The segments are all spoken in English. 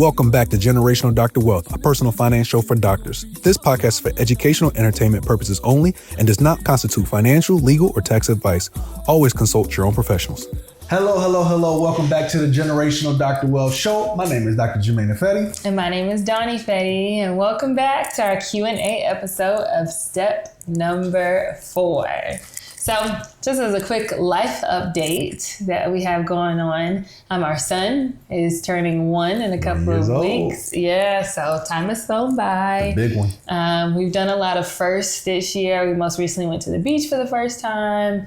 Welcome back to Generational Dr. Wealth, a personal finance show for doctors. This podcast is for educational entertainment purposes only and does not constitute financial, legal, or tax advice. Always consult your own professionals. Hello. Welcome back to the Generational Dr. Wealth show. My name is Dr. Jermaine Fetty. And my name is Donnie Fetty. And welcome back to our Q&A episode of step number 4. So just as a quick life update that we have going on, our son is turning 1 in a couple of weeks. Yeah, so time has flown by. The big one. We've done a lot of firsts this year. We most recently went to the beach for the first time.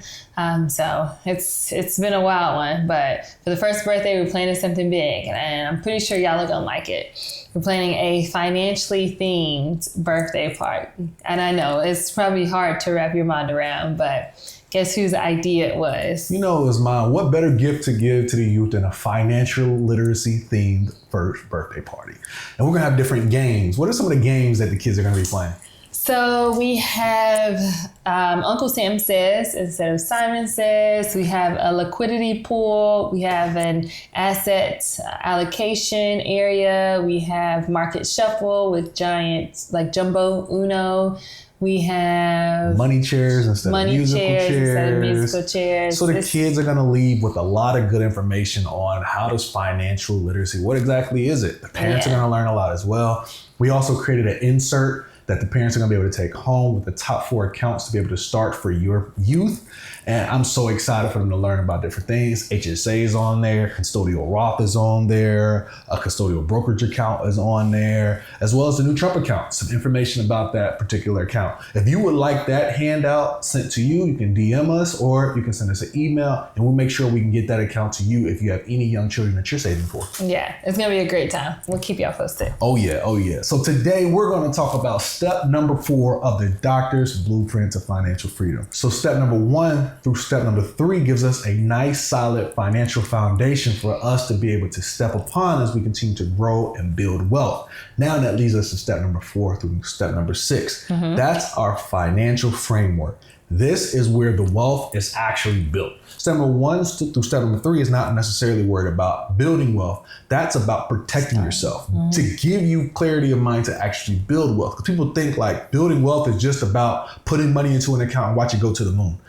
So it's been a wild one, but for the first birthday, we're planning something big, and I'm pretty sure y'all are gonna like it. We're planning a financially themed birthday party. And I know it's probably hard to wrap your mind around, but guess whose idea it was? You know, it was mine. What better gift to give to the youth than a financial literacy themed first birthday party? And we're gonna have different games. What are some of the games that the kids are gonna be playing? So we have Uncle Sam Says instead of Simon Says. We have a liquidity pool. We have an asset allocation area. We have market shuffle with giant, like jumbo Uno. We have money chairs instead of musical chairs. So the kids are going to leave with a lot of good information on how does financial literacy, what exactly is it? The parents are going to learn a lot as well. We also created an insert that the parents are going to be able to take home with the top 4 accounts to be able to start for your youth. And I'm so excited for them to learn about different things. HSA is on there, custodial Roth is on there, a custodial brokerage account is on there, as well as the new Trump account, some information about that particular account. If you would like that handout sent to you, you can DM us or you can send us an email and we'll make sure we can get that account to you if you have any young children that you're saving for. Yeah, it's going to be a great time. We'll keep y'all posted. Oh yeah. So today we're going to talk about step number 4 of the doctor's blueprint to financial freedom. So step number 1 through step number 3 gives us a nice solid financial foundation for us to be able to step upon as we continue to grow and build wealth. Now that leads us to step number 4 through step number 6. That's our financial framework. This is where the wealth is actually built. Step number 1 through step number 3 is not necessarily worried about building wealth. That's about protecting yourself to give you clarity of mind to actually build wealth. Because people think like building wealth is just about putting money into an account and watch it go to the moon.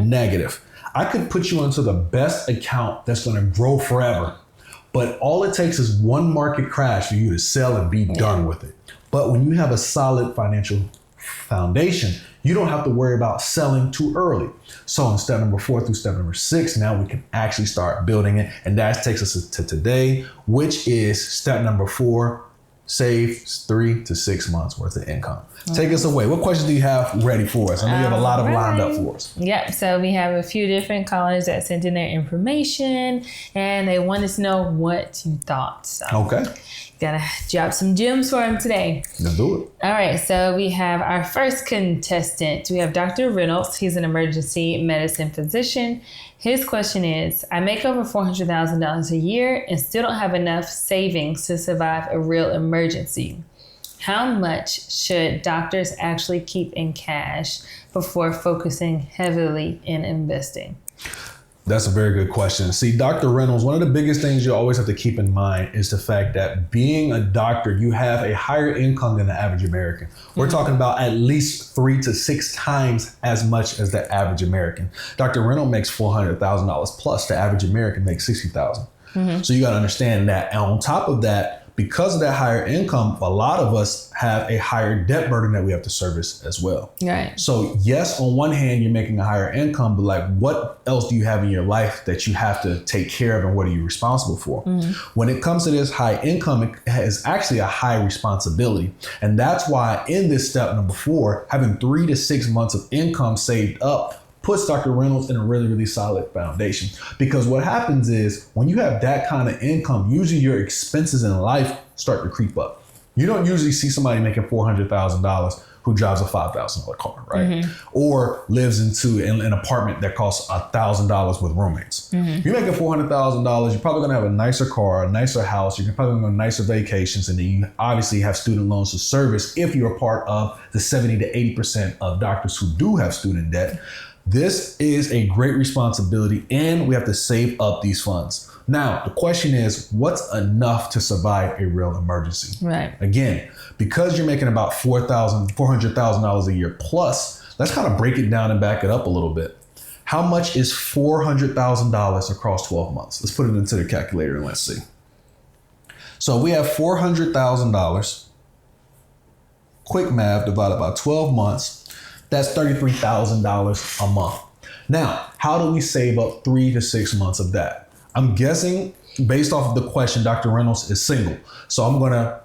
Negative. I could put you into the best account that's going to grow forever. But all it takes is one market crash for you to sell and be done with it. But when you have a solid financial foundation, you don't have to worry about selling too early. So in step number 4 through step number 6, now we can actually start building it. And that takes us to today, which is step number 4, save 3 to 6 months worth of income. Take us away. What questions do you have ready for us? I know you have a lot of lined up for us. Yep. So we have a few different callers that sent in their information and they wanted to know what you thought. So okay. Gotta drop some gems for him today. Let's do it. All right. So we have our first contestant. We have Dr. Reynolds. He's an emergency medicine physician. His question is, I make over $400,000 a year and still don't have enough savings to survive a real emergency. How much should doctors actually keep in cash before focusing heavily in investing? That's a very good question. See, Dr. Reynolds, one of the biggest things you always have to keep in mind is the fact that being a doctor, you have a higher income than the average American. We're talking about at least 3 to 6 times as much as the average American. Dr. Reynolds makes $400,000 plus. The average American makes $60,000. So you got to understand that. And on top of that, because of that higher income, a lot of us have a higher debt burden that we have to service as well. Right. So yes, on one hand, you're making a higher income, but like what else do you have in your life that you have to take care of and what are you responsible for? When it comes to this high income, it has actually a high responsibility. And that's why in this step number 4, having 3 to 6 months of income saved up puts Dr. Reynolds in a really, really solid foundation. Because what happens is when you have that kind of income, usually your expenses in life start to creep up. You don't usually see somebody making $400,000 who drives a $5,000 car, right? Or lives into an apartment that costs $1,000 with roommates. If you're making $400,000, you're probably gonna have a nicer car, a nicer house, you're probably gonna go on nicer vacations, and then you obviously have student loans to service if you're a part of the 70 to 80% of doctors who do have student debt. This is a great responsibility, and we have to save up these funds. Now, the question is, what's enough to survive a real emergency? Right. Again, because you're making about $400,000 a year plus, let's kind of break it down and back it up a little bit. How much is $400,000 across 12 months? Let's put it into the calculator and let's see. So we have $400,000. Quick math divided by 12 months. That's $33,000 a month. Now, how do we save up 3 to 6 months of that? I'm guessing based off of the question, Dr. Reynolds is single. So I'm going to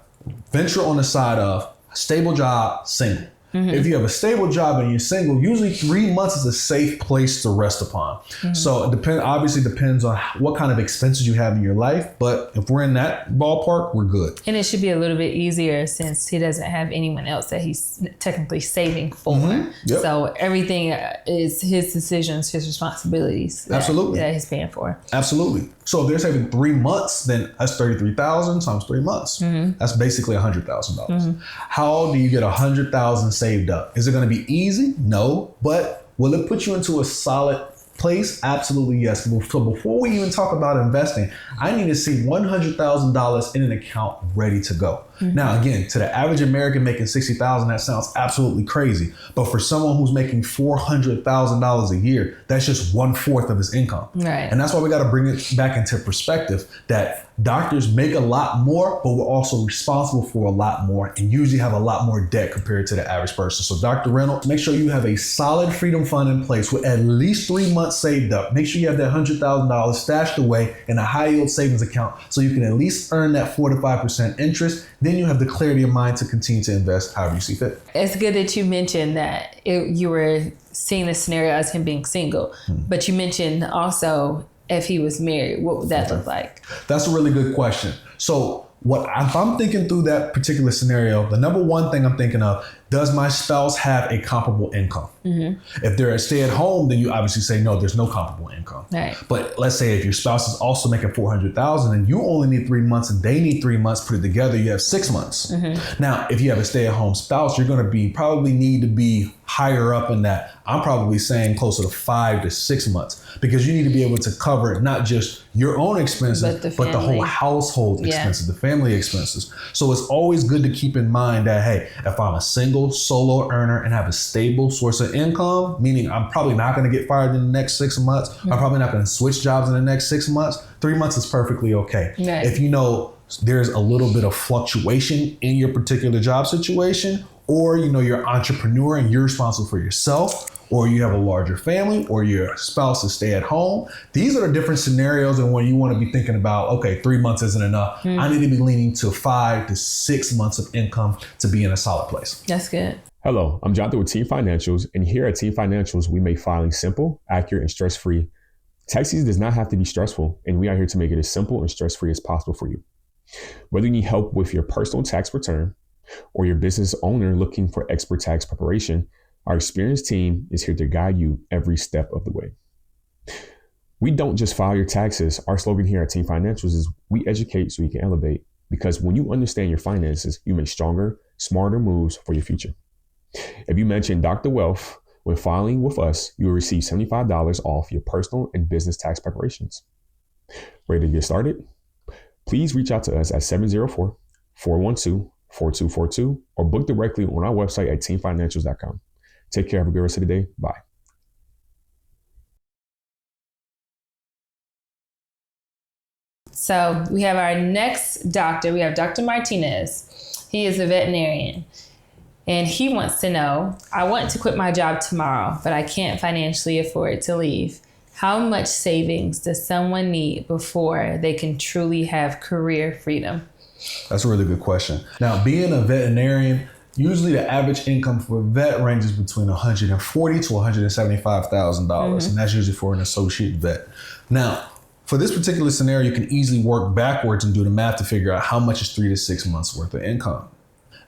venture on the side of stable job, single. If you have a stable job and you're single, usually 3 months is a safe place to rest upon. So it obviously depends on what kind of expenses you have in your life. But if we're in that ballpark, we're good. And it should be a little bit easier since he doesn't have anyone else that he's technically saving for. Yep. So everything is his decisions, his responsibilities. Absolutely. That he's paying for. Absolutely. So if they're saving 3 months, then that's 33,000 times 3 months. That's basically $100,000. How do you get 100,000 saved up? Is it going to be easy? No. But will it put you into a solid place? Absolutely, yes. So before we even talk about investing, I need to see $100,000 in an account ready to go. Now, again, to the average American making $60,000, that sounds absolutely crazy. But for someone who's making $400,000 a year, that's just 1/4 of his income. Right. And that's why we got to bring it back into perspective that doctors make a lot more, but we're also responsible for a lot more and usually have a lot more debt compared to the average person. So Dr. Reynolds, make sure you have a solid freedom fund in place with at least 3 months saved up. Make sure you have that $100,000 stashed away in a high yield savings account so you can at least earn that 4 to 5% interest. Then you have the clarity of mind to continue to invest however you see fit. It's good that you mentioned that you were seeing the scenario as him being single, but you mentioned also if he was married, what would that look like? That's a really good question. So if I'm thinking through that particular scenario, the number one thing I'm thinking of, does my spouse have a comparable income? If they're a stay-at-home, then you obviously say, no, there's no comparable income. Right. But let's say if your spouse is also making $400,000 and you only need 3 months and they need 3 months, put it together, you have 6 months. Now, if you have a stay-at-home spouse, you're going to probably need to be higher up in that. I'm probably saying closer to 5 to 6 months because you need to be able to cover not just your own expenses, but the whole household expenses, the family expenses. So it's always good to keep in mind that, hey, if I'm a single solo earner and have a stable source of income, meaning I'm probably not going to get fired in the next 6 months. I'm probably not going to switch jobs in the next 6 months. 3 months is perfectly okay. Right. If you know there's a little bit of fluctuation in your particular job situation, or you're an entrepreneur and you're responsible for yourself, or you have a larger family, or your spouse is stay at home. These are the different scenarios and when you want to be thinking about, okay, 3 months isn't enough. I need to be leaning to 5 to 6 months of income to be in a solid place. That's good. Hello, I'm Jonathan with Team Financials, and here at Team Financials, we make filing simple, accurate, and stress-free. Tax season does not have to be stressful, and we are here to make it as simple and stress-free as possible for you. Whether you need help with your personal tax return or your business owner looking for expert tax preparation, our experienced team is here to guide you every step of the way. We don't just file your taxes. Our slogan here at Team Financials is we educate so you can elevate, because when you understand your finances, you make stronger, smarter moves for your future. If you mention Dr. Wealth when filing with us, you will receive $75 off your personal and business tax preparations. Ready to get started? Please reach out to us at 704-412-4242 or book directly on our website at teamfinancials.com. Take care. Have a good rest of the day. Bye. So we have our next doctor. We have Dr. Martinez. He is a veterinarian. And he wants to know, I want to quit my job tomorrow, but I can't financially afford to leave. How much savings does someone need before they can truly have career freedom? That's a really good question. Now, being a veterinarian, usually the average income for a vet ranges between $140,000 to $175,000, and that's usually for an associate vet. Now, for this particular scenario, you can easily work backwards and do the math to figure out how much is 3 to 6 months worth of income.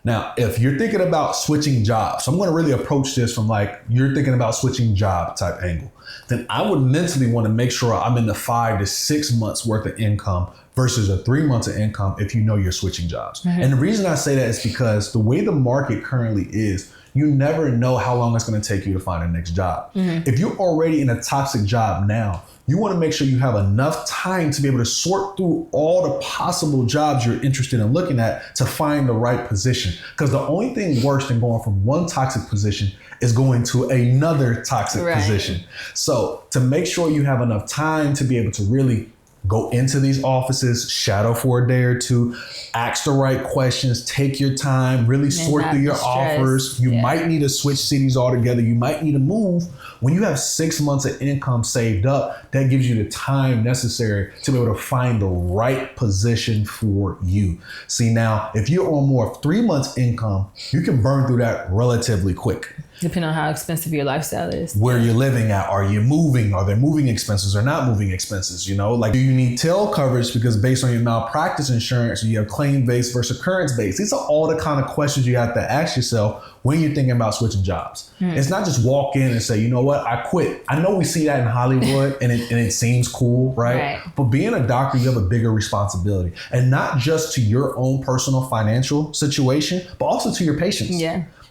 Now, if you're thinking about switching jobs, so I'm going to really approach this from you're thinking about switching job type angle, then I would mentally want to make sure I'm in the 5 to 6 months worth of income versus a 3 months of income if you know you're switching jobs. And the reason I say that is because the way the market currently is, you never know how long it's going to take you to find a next job. If you're already in a toxic job now, you want to make sure you have enough time to be able to sort through all the possible jobs you're interested in looking at to find the right position. Because the only thing worse than going from one toxic position is going to another toxic position. So to make sure you have enough time to be able to really go into these offices, shadow for a day or two, ask the right questions, take your time, really sort through your offers. You might need to switch cities altogether. You might need to move. When you have 6 months of income saved up, that gives you the time necessary to be able to find the right position for you. See, now, if you're on more of 3 months income, you can burn through that relatively quick. Depending on how expensive your lifestyle is. Where you're living at, are you moving? Are there moving expenses or not moving expenses? You know, like, do you need tail coverage because based on your malpractice insurance, you have claim-based versus occurrence-based? These are all the kind of questions you have to ask yourself when you're thinking about switching jobs. It's not just walk in and say, you know what, I quit. I know we see that in Hollywood and it seems cool, right? But being a doctor, you have a bigger responsibility, and not just to your own personal financial situation, but also to your patients.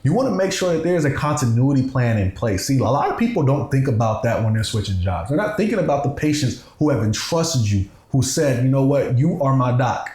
You want to make sure that there's a continuity plan in place. See, a lot of people don't think about that when they're switching jobs. They're not thinking about the patients who have entrusted you, who said, you know what, you are my doc.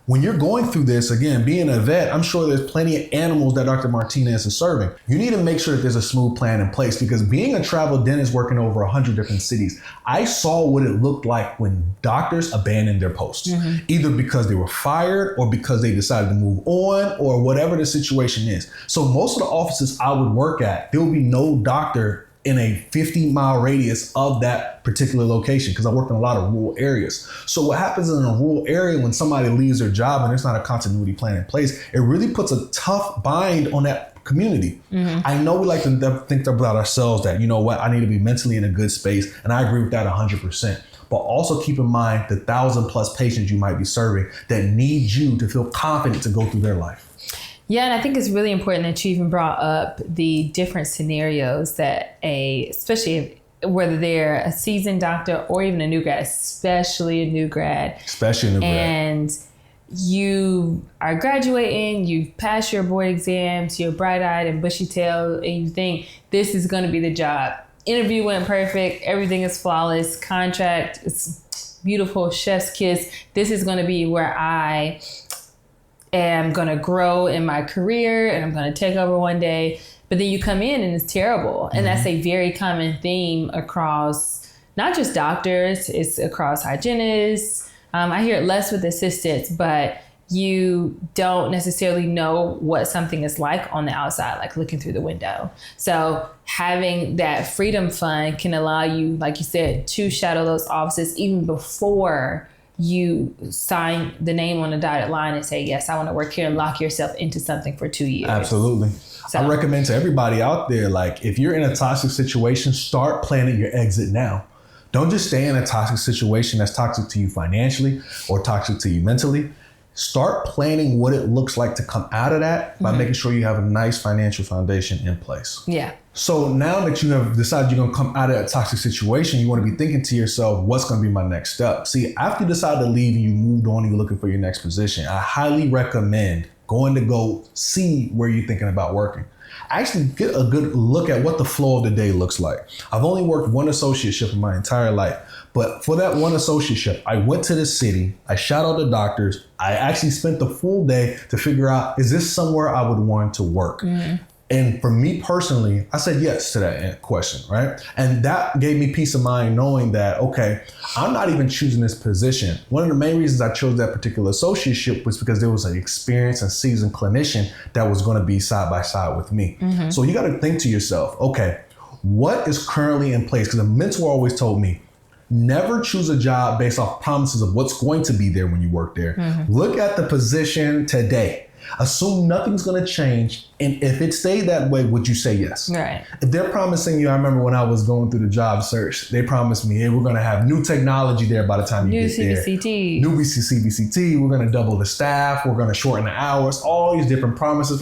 When you're going through this, again, being a vet, I'm sure there's plenty of animals that Dr. Martinez is serving. You need to make sure that there's a smooth plan in place, because being a travel dentist working over 100 different cities, I saw what it looked like when doctors abandoned their posts, either because they were fired or because they decided to move on or whatever the situation is. So most of the offices I would work at, there will be no doctor in a 50-mile radius of that particular location, because I work in a lot of rural areas. So what happens in a rural area when somebody leaves their job and there's not a continuity plan in place, it really puts a tough bind on that community. I know we like to think about ourselves that, you know what, I need to be mentally in a good space, and I agree with that 100%. But also keep in mind the 1,000+ patients you might be serving that need you to feel confident to go through their life. Yeah, and I think it's really important that you even brought up the different scenarios that especially whether they're a seasoned doctor or even a new grad, especially a new grad. And you are graduating, you've passed your board exams, you're bright-eyed and bushy-tailed, and you think this is going to be the job. Interview went perfect, everything is flawless, contract, it's beautiful, chef's kiss. This is going to be where I am going to grow in my career and I'm going to take over one day. But then you come in and it's terrible. And that's a very common theme across not just doctors, it's across hygienists. I hear it less with assistants, but you don't necessarily know what something is like on the outside, like looking through the window. So having that freedom fund can allow you, like you said, to shadow those offices even before you sign the name on the dotted line and say, yes, I want to work here, and lock yourself into something for 2 years. Absolutely. So, I recommend to everybody out there, like, if you're in a toxic situation, start planning your exit now. Don't just stay in a toxic situation that's toxic to you financially or toxic to you mentally. Start planning what it looks like to come out of that by making sure you have a nice financial foundation in place. Yeah. So now that you have decided you're going to come out of that toxic situation, you want to be thinking to yourself, what's going to be my next step? See, after you decide to leave and you moved on and you're looking for your next position, I highly recommend going to go see where you're thinking about working. Actually get a good look at what the flow of the day looks like. I've only worked one associateship in my entire life, but for that one associateship, I went to the city, I shadowed the doctors, I actually spent the full day to figure out, is this somewhere I would want to work? And for me personally, I said yes to that question, right? And that gave me peace of mind knowing that, okay, I'm not even choosing this position. One of the main reasons I chose that particular associateship was because there was an experienced and seasoned clinician that was going to be side by side with me. So you got to think to yourself, okay, what is currently in place? Because a mentor always told me, never choose a job based off promises of what's going to be there when you work there. Look at the position today. Assume nothing's going to change. And if it stayed that way, would you say yes? Right. If they're promising you, I remember when I was going through the job search, they promised me, hey, we're going to have new technology there by the time you get there. New CBCT. We're going to double the staff. We're going to shorten the hours. All these different promises.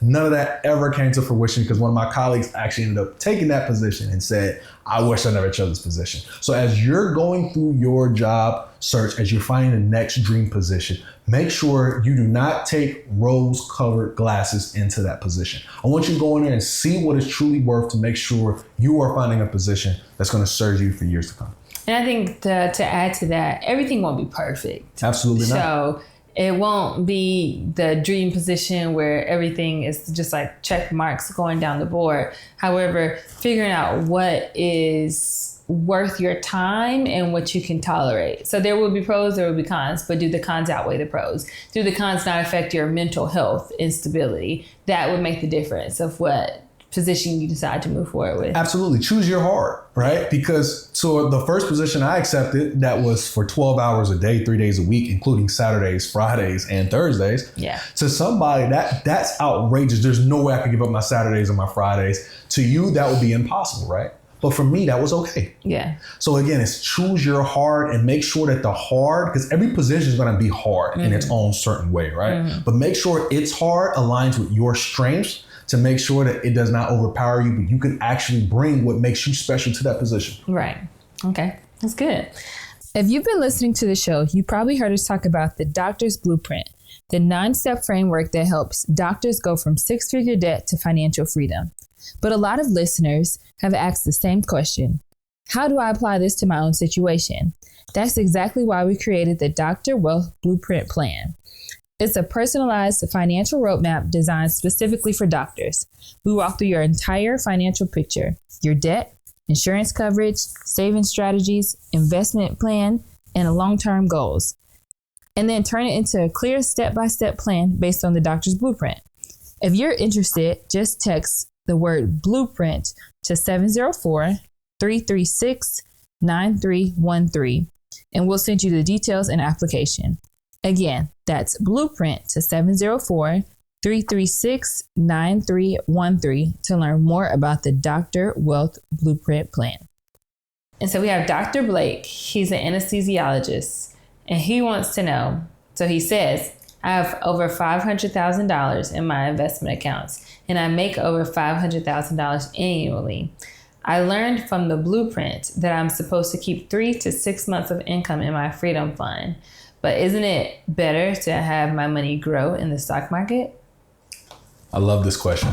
None of that ever came to fruition because one of my colleagues actually ended up taking that position and said, I wish I never chose this position. So as you're going through your job search, as you're finding the next dream position, make sure you do not take rose-colored glasses into that position. I want you to go in there and see what it's truly worth to make sure you are finding a position that's going to serve you for years to come. And I think to add to that, everything won't be perfect. Absolutely not. So it won't be the dream position where everything is just like check marks going down the board. However, figuring out what is worth your time and what you can tolerate. So there will be pros, there will be cons, but do the cons outweigh the pros? Do the cons not affect your mental health and stability? That would make the difference of what position you decide to move forward with. Absolutely. Choose your heart, right? Because so the first position I accepted, that was for 12 hours a day, 3 days a week, including Saturdays, Fridays, and Thursdays. Yeah. To somebody, that's outrageous. There's no way I could give up my Saturdays and my Fridays. To you, that would be impossible, right? But for me, that was okay. Yeah. So again, it's choose your hard and make sure that the hard, because every position is going to be hard in its own certain way, right? But make sure it's hard aligns with your strengths, to make sure that it does not overpower you, but you can actually bring what makes you special to that position. Right. Okay. That's good. If you've been listening to the show, you probably heard us talk about the Doctor's Blueprint, the 9-step framework that helps doctors go from 6-figure debt to financial freedom. But a lot of listeners have asked the same question. How do I apply this to my own situation? That's exactly why we created the Dr. Wealth Blueprint Plan. It's a personalized financial roadmap designed specifically for doctors. We walk through your entire financial picture, your debt, insurance coverage, saving strategies, investment plan, and long-term goals, and then turn it into a clear step-by-step plan based on the doctor's blueprint. If you're interested, just text the word blueprint to 704-336-9313, and we'll send you the details and application. Again, that's blueprint to 704-336-9313 to learn more about the Dr. Wealth Blueprint Plan. And so we have Dr. Blake. He's an anesthesiologist, and he wants to know. So he says, I have over $500,000 in my investment accounts, and I make over $500,000 annually. I learned from the blueprint that I'm supposed to keep 3 to 6 months of income in my freedom fund. But isn't it better to have my money grow in the stock market? I love this question.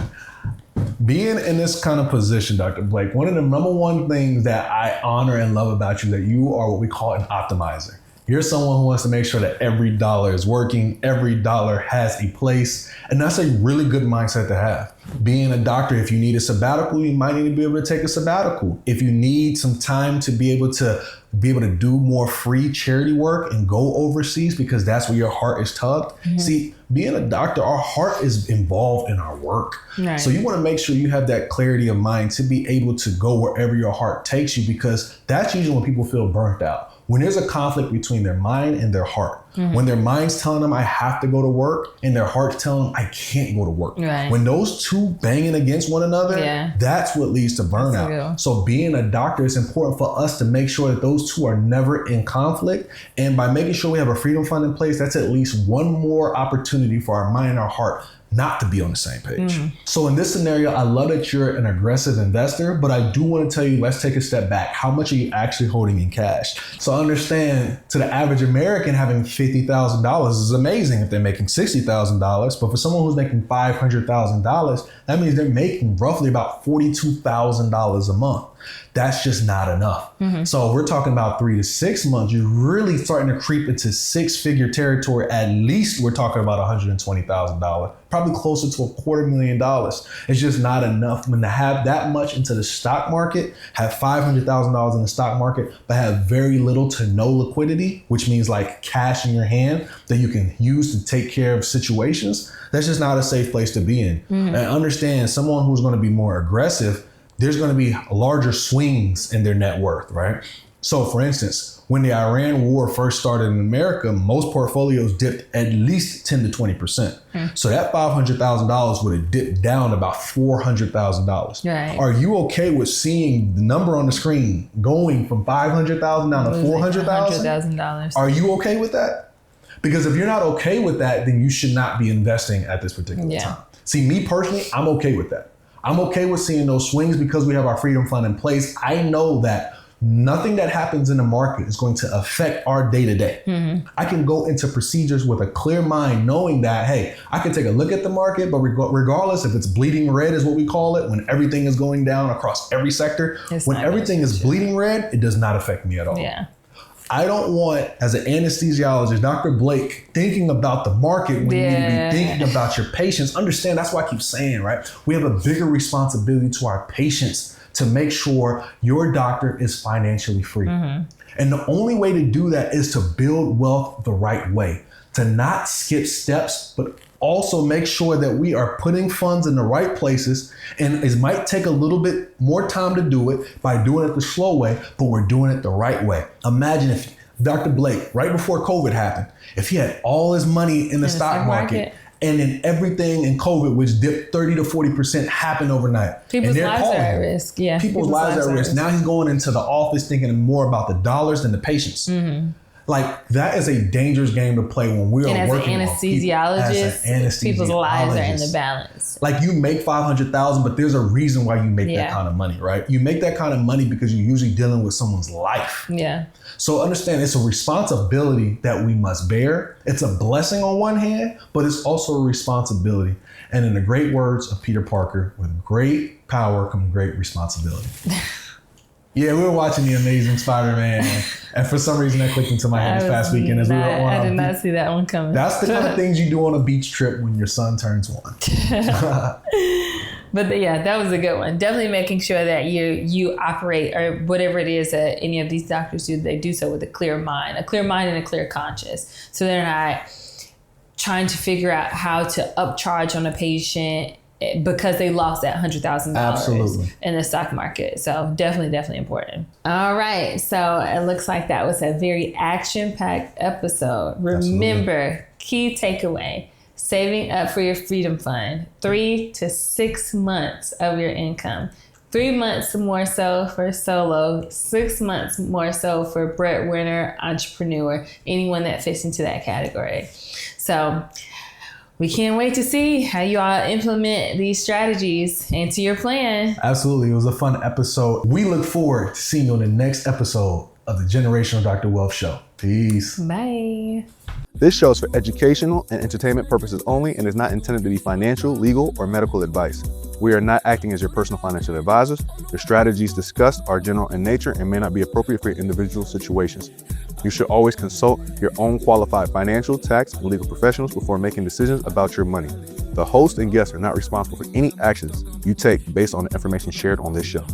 Being in this kind of position, Dr. Blake, one of the number one things that I honor and love about you, that you are what we call an optimizer. You're someone who wants to make sure that every dollar is working, every dollar has a place, and that's a really good mindset to have. Being a doctor, if you need a sabbatical, you might need to be able to take a sabbatical. If you need some time to be able to do more free charity work and go overseas because that's where your heart is tugged. See, being a doctor, our heart is involved in our work. Right. So you want to make sure you have that clarity of mind to be able to go wherever your heart takes you, because that's usually when people feel burnt out. When there's a conflict between their mind and their heart, when their mind's telling them I have to go to work and their heart's telling them I can't go to work. Right. When those two banging against one another, that's what leads to burnout. So being a doctor, it's important for us to make sure that those two are never in conflict. And by making sure we have a freedom fund in place, that's at least one more opportunity for our mind and our heart not to be on the same page. So in this scenario, I love that you're an aggressive investor, but I do want to tell you, let's take a step back. How much are you actually holding in cash? So understand, to the average American, having $50,000 is amazing if they're making $60,000. But for someone who's making $500,000, that means they're making roughly about $42,000 a month. That's just not enough. So we're talking about 3 to 6 months. You're really starting to creep into 6-figure territory. At least we're talking about $120,000, probably closer to $250,000. It's just not enough. When to have that much into the stock market, have $500,000 in the stock market, but have very little to no liquidity, which means like cash in your hand that you can use to take care of situations. That's just not a safe place to be in. And understand, someone who's going to be more aggressive, there's going to be larger swings in their net worth, right? So for instance, when the Iran war first started in America, most portfolios dipped at least 10 to 20%. So that $500,000 would have dipped down about $400,000. Right. Are you okay with seeing the number on the screen going from $500,000 down to $400,000? Are you okay with that? Because if you're not okay with that, then you should not be investing at this particular time. See, me personally, I'm okay with that. I'm okay with seeing those swings because we have our freedom fund in place. I know that nothing that happens in the market is going to affect our day to day. I can go into procedures with a clear mind, knowing that, hey, I can take a look at the market, but regardless if it's bleeding red is what we call it, when everything is going down across every sector, when everything is bleeding red, it does not affect me at all. Yeah. I don't want, as an anesthesiologist, Dr. Blake, thinking about the market when you need to be thinking about your patients. Understand, that's why I keep saying, right? We have a bigger responsibility to our patients to make sure your doctor is financially free. And the only way to do that is to build wealth the right way, to not skip steps, but also make sure that we are putting funds in the right places. And it might take a little bit more time to do it by doing it the slow way, but we're doing it the right way. Imagine if Dr. Blake, right before COVID happened, if he had all his money in the stock market, and then everything in COVID, which dipped 30 to 40%, happened overnight. People's lives are at risk. Yeah. People's lives are at risk. Now he's going into the office thinking more about the dollars than the patients. Like, that is a dangerous game to play when we are working an anesthesiologist, people's lives are in the balance. Like, you make $500,000, but there's a reason why you make that kind of money, right? You make that kind of money because you're usually dealing with someone's life. Yeah. So understand, it's a responsibility that we must bear. It's a blessing on one hand, but it's also a responsibility. And in the great words of Peter Parker, with great power comes great responsibility. Yeah, we were watching The Amazing Spider-Man, and for some reason that clicked into my head this past weekend. As we were on I did not see that one coming. That's the kind of things you do on a beach trip when your son turns 1. But yeah, that was a good one. Definitely making sure that you operate, or whatever it is that any of these doctors do, they do so with a clear mind and a clear conscience. So they're not trying to figure out how to upcharge on a patient because they lost that $100,000 in the stock market. So definitely important. All right. So it looks like that was a very action-packed episode. Remember, key takeaway: saving up for your freedom fund, 3 to 6 months of your income. 3 months more so for solo, 6 months more so for breadwinner, entrepreneur, anyone that fits into that category. So we can't wait to see how you all implement these strategies into your plan. Absolutely. It was a fun episode. We look forward to seeing you on the next episode of the Generational Dr. Wealth Show. Peace. Bye. This show is for educational and entertainment purposes only and is not intended to be financial, legal, or medical advice. We are not acting as your personal financial advisors. The strategies discussed are general in nature and may not be appropriate for your individual situations. You should always consult your own qualified financial, tax, and legal professionals before making decisions about your money. The host and guests are not responsible for any actions you take based on the information shared on this show.